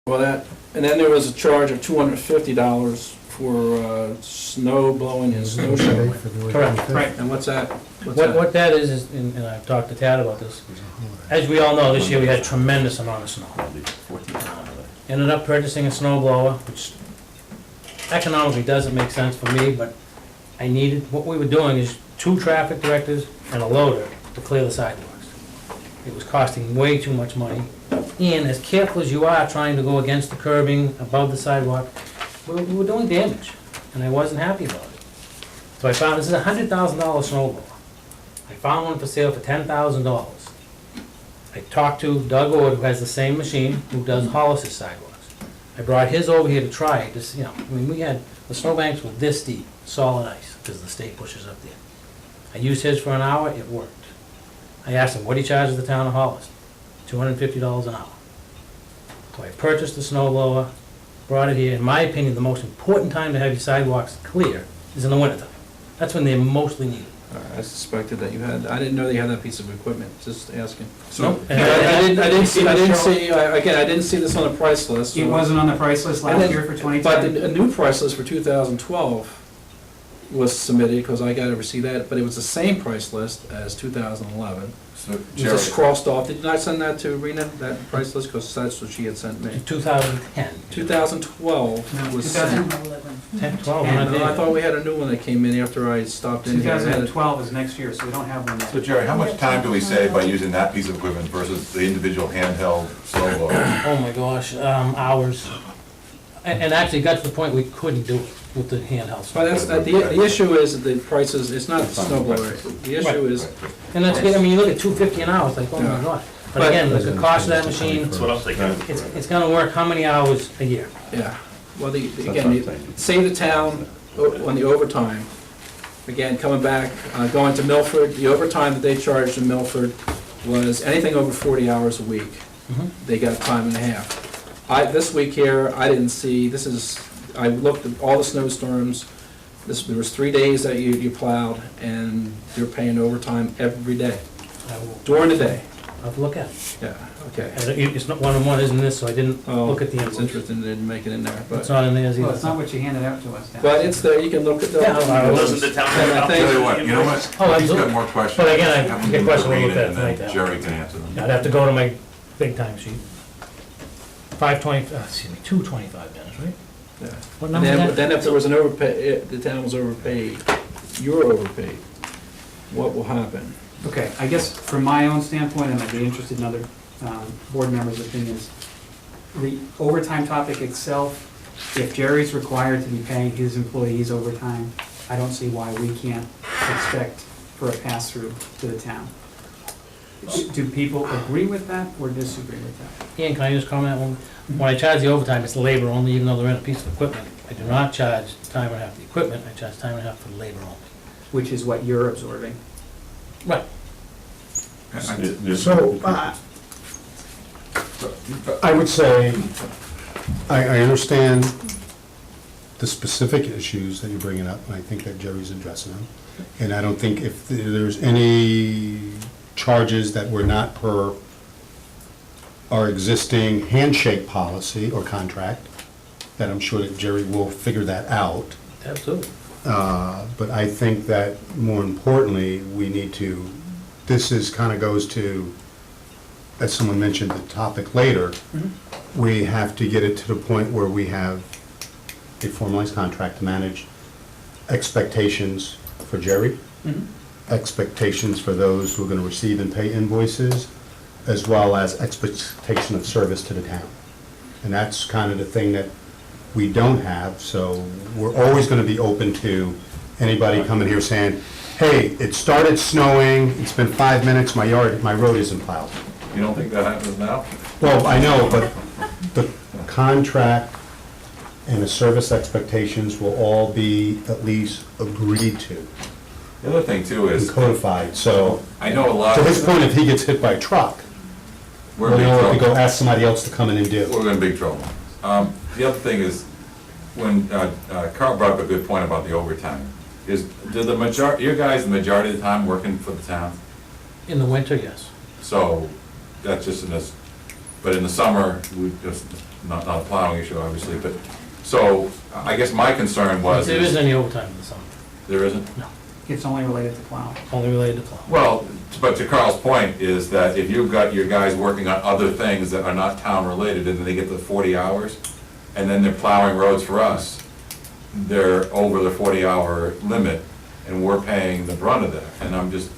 Well, and then there was a charge of $250 for snow blowing and snow shoveling. Correct. Right. And what's that? What that is, and I've talked to Tad about this, as we all know, this year we had a tremendous amount of snow. Ended up purchasing a snow blower, which economically doesn't make sense for me, but I needed, what we were doing is 2 traffic directors and a loader to clear the sidewalks. It was costing way too much money, and as careful as you are trying to go against the curbing above the sidewalk, we were doing damage, and I wasn't happy about it. So I found, this is a $100,000 snow blower. I found one for sale for $10,000. I talked to Doug Ord, who has the same machine, who does Hollis's sidewalks. I brought his over here to try it, just, I mean, we had, the snowbanks were this deep, solid ice, because the state pushes up there. I used his for an hour, it worked. I asked him, what he charges the town of Hollis? $250 an hour. So I purchased the snow blower, brought it here. In my opinion, the most important time to have your sidewalks clear is in the wintertime. That's when they're mostly needed. I suspected that you had, I didn't know that you had that piece of equipment, just asking. Nope. I didn't see, again, I didn't see this on the price list. It wasn't on the price list last year for But 2010? a new price list for 2012 was submitted, because I got to receive that, but it was the same price list as 2011. So, It was Jerry, just crossed off. Did I send that to Rena, that price list? Because that's what she had sent me. 2010. 2012 No, was sent. 10, 12, when I No, did I it. thought we had a new one that came in after I stopped in here. 2012 is next year, so we don't have one so yet. Jerry, how much time do we save by using that piece of equipment versus the individual handheld snow blower? Oh my gosh, hours. And actually got to the point we couldn't do it with the handheld. Well, the issue is the prices, it's not the snow blower. The issue is, And that's good, I mean, you look at $250 an hour, it's like, oh my Yeah. God. But again, the cost of that machine, That's what I'm thinking. it's gonna work how many hours a year? yeah, well, save the town on the overtime. Again, coming back, going to Milford, the overtime that they charged in Milford was anything over 40 hours a week. Mhm. They got time and a half. This week here, I didn't see, I looked at all the snowstorms. There was 3 days that you plowed, and you're paying overtime every day, I will, during the day. I'll have to look at it. Yeah, okay. And it's not, one isn't this, so I didn't Oh, look at the it's invoice. interesting they didn't make it in there, It's but, not in there either. Well, it's not what you handed out to us. Dan. but it's there, you can look at Yeah, the. Doesn't the town have And I a think- Tell you what, you know what? Oh, He's got absolutely. more questions. But again, I Have him get questions read we'll it, look at and tonight, then yeah. Jerry can answer them. I'd have to go to my big time sheet. 225 minutes, right? Yeah. What And number is then, that? then if there was an overpay, the town was overpaid, you're overpaid, what will happen? Okay, I guess from my own standpoint, and I'd be interested in other board members' opinions, the overtime topic itself, if Jerry's required to be paying his employees overtime, I don't see why we can't expect for a pass-through to the town. Do people agree with that or disagree with that? Ian, can I just comment on, when I charge the overtime, it's labor only, even though they're in a piece of equipment. I do not charge time and a half for the equipment, I charge time and a half for the labor only. Which is what you're absorbing. Right. So, I would say, I understand the specific issues that you're bringing up, and I think that Jerry's addressing them. And I don't think if there's any charges that were not per our existing handshake policy or contract, that I'm sure that Jerry will figure that out. Absolutely. But I think that more importantly, we need to, this is, kind of goes to, as someone mentioned the topic later, we have to get it to the point where we have a formalized contract to manage expectations for Jerry, expectations for those who are going to receive and pay invoices, as well as expectation of service to the town. And that's kind of the thing that we don't have, so we're always going to be open to anybody coming here saying, hey, it started snowing, it's been 5 minutes, my road isn't plowed. You don't think that happens now? Well, I know, but the contract and the service expectations will all be at least agreed to The other thing too and is, codified, so I know a lot to of. his point, if he gets hit by a truck, We're we'll in big know what to trouble. go ask somebody else to come in and do. We're in big trouble. The other thing is, when Carl brought up a good point about the overtime, is, do your guys the majority of the time working for the town? In the winter, yes. So, that's just in this, but in the summer, we just not a plowing issue, obviously, but, so, I guess my concern was. There isn't any overtime in the summer, There isn't? It's only related to plowing. only related to plow. Well, but to Carl's point is that if you've got your guys working on other things that are not town-related, and then they get the 40 hours, and then they're plowing roads for us, they're over the 40-hour limit, and we're paying the brunt of that, and I'm just,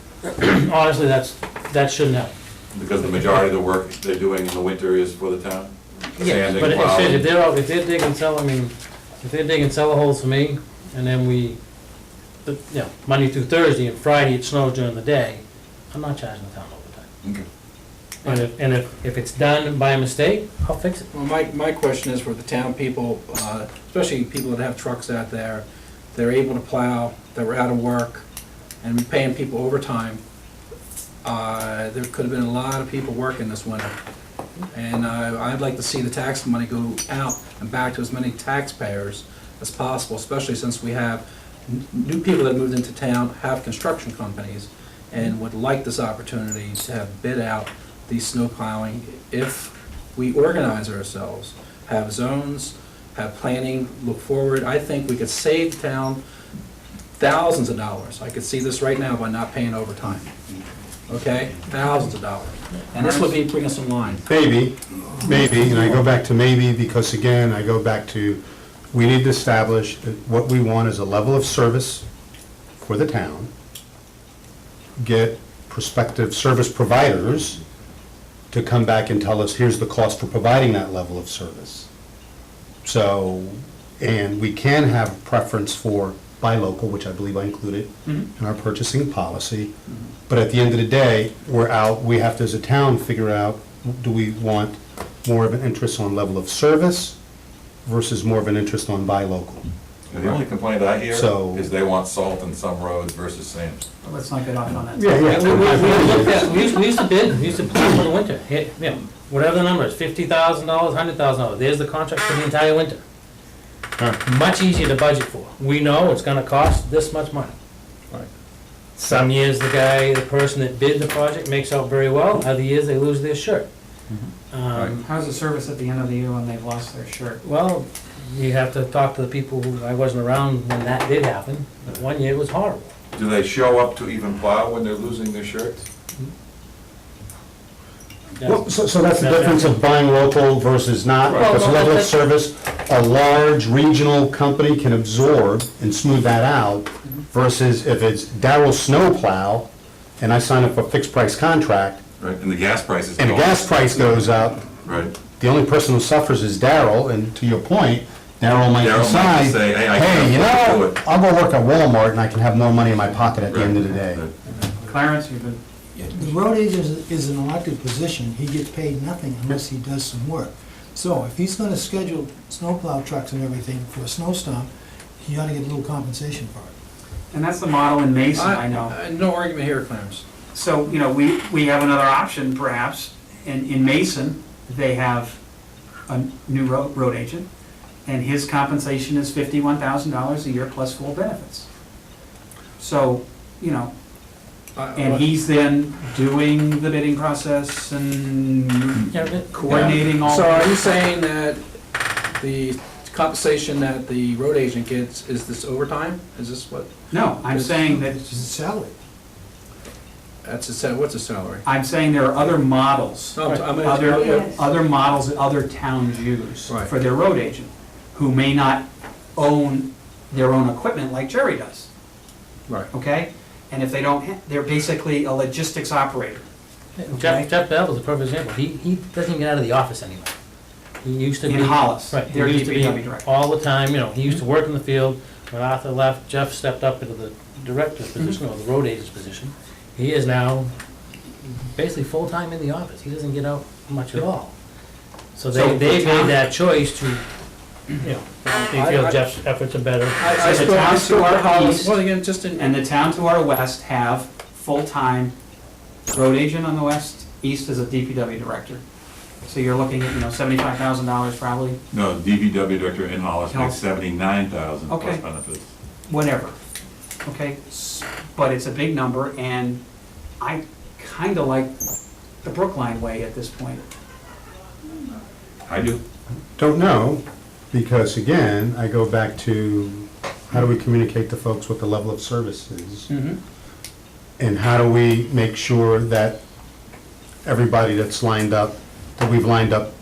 Honestly, that shouldn't happen. because the majority of the work they're doing in the winter is for the town? Sanding, But plowing. if they're digging if they're digging cellar holes for me, and then Monday through Thursday and Friday it snows during the day, I'm not charging the town overtime. Okay. And if it's done by mistake, I'll fix it. Well, my question is for the town people, especially people that have trucks out there, they're able to plow, that were out of work, and we're paying people overtime. There could have been a lot of people working this winter. And I'd like to see the tax money go out and back to as many taxpayers as possible, especially since we have new people that moved into town, have construction companies, and would like this opportunity to have bid out these snow plowing. If we organize ourselves, have zones, have planning, look forward, I think we could save the town thousands of dollars. I could see this right now by not paying overtime. Okay? Thousands of dollars. And this would be bring us in line. Maybe, and I go back to maybe because again, I go back to, we need to establish that what we want is a level of service for the town. Get prospective service providers to come back and tell us, here's the cost for providing that level of service. So, and we can have preference for buy local, which I believe I included in our purchasing policy. But at the end of the day, we have to, as a town, figure out, do we want more of an interest on level of service versus more of an interest on buy local? And the only complaint I hear So- is they want salt in some roads versus sand. But let's not get off on that. We used to bid, we used to plan for the winter, whatever the number is, $50,000, $100,000, there's the contract for the entire winter. Much easier to budget for. We know it's gonna cost this much money. Some years, the person that bid the project makes out very well, other years, they lose their shirt. How's the service at the end of the year when they've lost their shirt? Well, you have to talk to the people who, I wasn't around when that did happen, but one year it was horrible. Do they show up to even plow when they're losing their shirts? Well, so that's the difference of buying local versus not, Well, because no, level of that's- service, a large regional company can absorb and smooth that out versus if it's Darrell snowplow and I sign up for a fixed price contract Right, and the gas prices. and the go up. gas price goes up, Right. the only person who suffers is Darrell, and to your point, Darrell might Darrell might decide, say, hey, I hey, can't you afford know, to do it." I'll go work at Walmart and I can have more money in my pocket at the end of the day. Right. Clarence, you've been, The road agent is an elected position, he gets paid nothing unless he does some work. So if he's gonna schedule snowplow trucks and everything for a snowstorm, he ought to get a little compensation for it. and that's the model in Mason, I know. No argument here, Clarence. So, we have another option perhaps. In Mason, they have a new road agent, and his compensation is $51,000 a year plus full benefits. So, and he's then doing the bidding process and coordinating all. So are you saying that the compensation that the road agent gets is this overtime? Is this what, No, I'm saying that, It's his salary. what's his salary? I'm saying there are other models. No, I'm gonna- Other models that other towns use Right. for their road agent, who may not own their own equipment like Jerry does, Right. okay? And if they don't, they're basically a logistics operator. Jeff Bell was a perfect example. He doesn't even get out of the office anymore. He used to be. In Hollis, Right, he their used to be DPW director. all the time, he used to work in the field. When Arthur left, Jeff stepped up into the director's position, or the road agent's position. He is now basically full-time in the office. He doesn't get out much at all. So So they the town- made that choice to, they feel Jeff's efforts are better. I So the spoke town to our Hollis, east- well, again, just in, And the town to our west have full-time road agent on the west, east is a DPW director. So you're looking at, $75,000 probably, No, DPW director in Hollis Hollis. makes 79,000 plus Okay. benefits. whatever. Okay, but it's a big number, and I kinda like the Brookline way at this point. I do. Don't know, because again, I go back to, how do we communicate to folks what the level of service is? Mm-hmm. And how do we make sure that everybody that's lined up, that we've lined up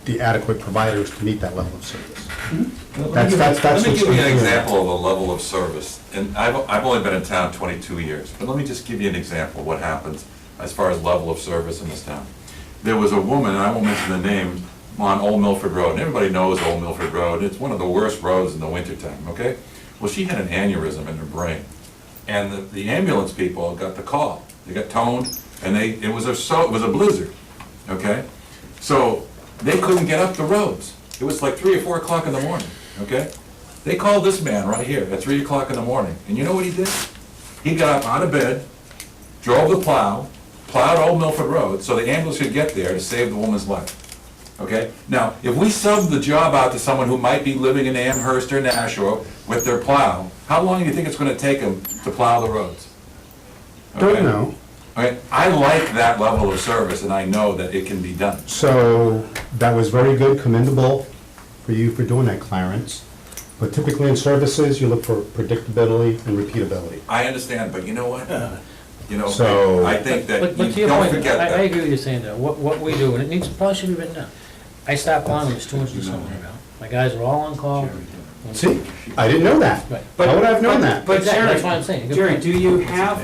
the adequate providers to meet that level of service? That's Let me what's give you an important. example of a level of service, and I've only been in town 22 years, but let me just give you an example of what happens as far as level of service in this town. There was a woman, and I won't mention the name, on Old Milford Road, and everybody knows Old Milford Road, it's one of the worst roads in the wintertime, okay? Well, she had an aneurysm in her brain, and the ambulance people got the call, they got toned, and it was a blizzard, okay? So, they couldn't get up the roads. It was like 3 or 4 o'clock in the morning, okay? They called this man right here at 3 o'clock in the morning, and you know what he did? He got up out of bed, drove the plow, plowed Old Milford Road, so the ambulance could get there to save the woman's life, okay? Now, if we sub the job out to someone who might be living in Amherst or Nashua with their plow, how long do you think it's gonna take them to plow the roads? Don't Okay? know. Okay, I like that level of service, and I know that it can be done. So, that was very good, commendable for you for doing that, Clarence. But typically in services, you look for predictability and repeatability. I understand, but you know what? You know, So- I think that, But you to your don't point, forget I that. agree with you saying that, what we do, and it needs, probably should be written down. I start plowing, there's 2 inches of snow on the ground. My guys are all on call. See, I didn't know that. Right. How would I have known that? But Exactly, Jerry, that's what I'm saying. Good Jerry, point. do you have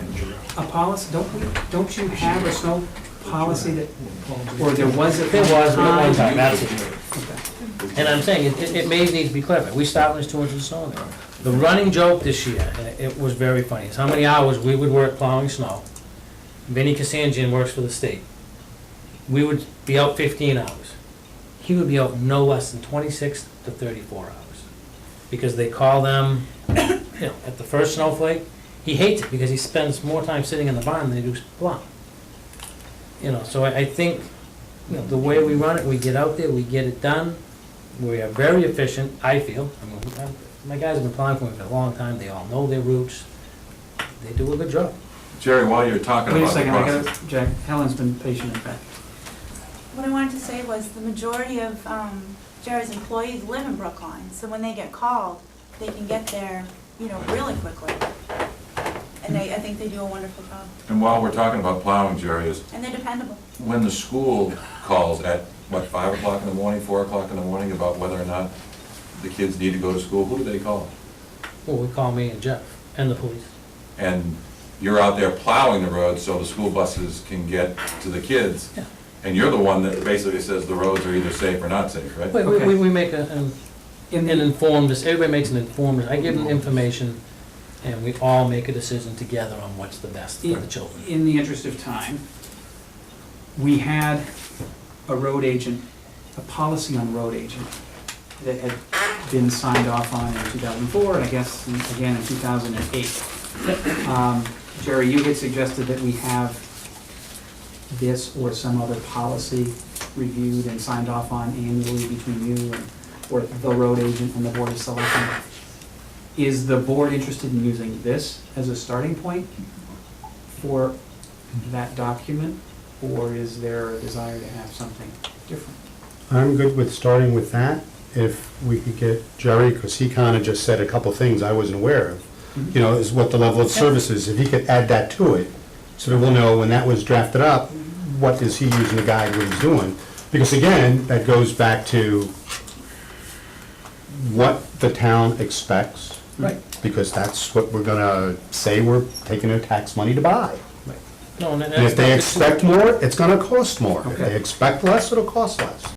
a policy, don't you have a snow policy that, or there was a? There was, but at one time, Okay. absolutely. And I'm saying, it may need to be clever. We start when there's 2 inches of snow on the ground. The running joke this year, and it was very funny, is how many hours we would work plowing snow. Vinnie Kasanjian works for the state. We would be out 15 hours. He would be out no less than 26 to 34 hours. Because they call them, at the first snowflake. He hates it because he spends more time sitting in the barn than he does plowing. So I think, the way we run it, we get out there, we get it done. We are very efficient, I feel. My guys have been plowing for me for a long time. They all know their routes. They do a good job. Jerry, while you're talking Wait a about the second, I process. gotta, Jack, Helen's been patient in fact. What I wanted to say was the majority of Jerry's employees live in Brookline, so when they get called, they can get there, really quickly. And I think they do a wonderful job, And while we're talking about plowing, Jerry, is and they're dependable. when the school calls at, 5 o'clock in the morning, 4 o'clock in the morning, about whether or not the kids need to go to school, who do they call? Well, we call me and Jeff, and the police. And you're out there plowing the roads so the school buses can get to the kids. Yeah. And you're the one that basically says the roads are either safe or not safe, right? We make an In informed, everybody makes an informed, I give them information, and we all make a decision together on what's the best for the children. In the interest of time, we had a road agent, a policy on road agent that had been signed off on in 2004, and I guess again in 2008. Jerry, you had suggested that we have this or some other policy reviewed and signed off on annually between you or the road agent and the board of selectmen. Is the board interested in using this as a starting point for that document? Or is there a desire to have something different? I'm good with starting with that. If we could get Jerry, because he kind of just said a couple things I wasn't aware of, is what the level of service is. If he could add that to it, so that we'll know when that was drafted up, what is he using to guide what he's doing? Because again, that goes back to what the town expects. Right. Because that's what we're gonna say we're taking their tax money to buy. No, and And if they expect more, it's gonna cost more. If Okay. they expect less, it'll cost less.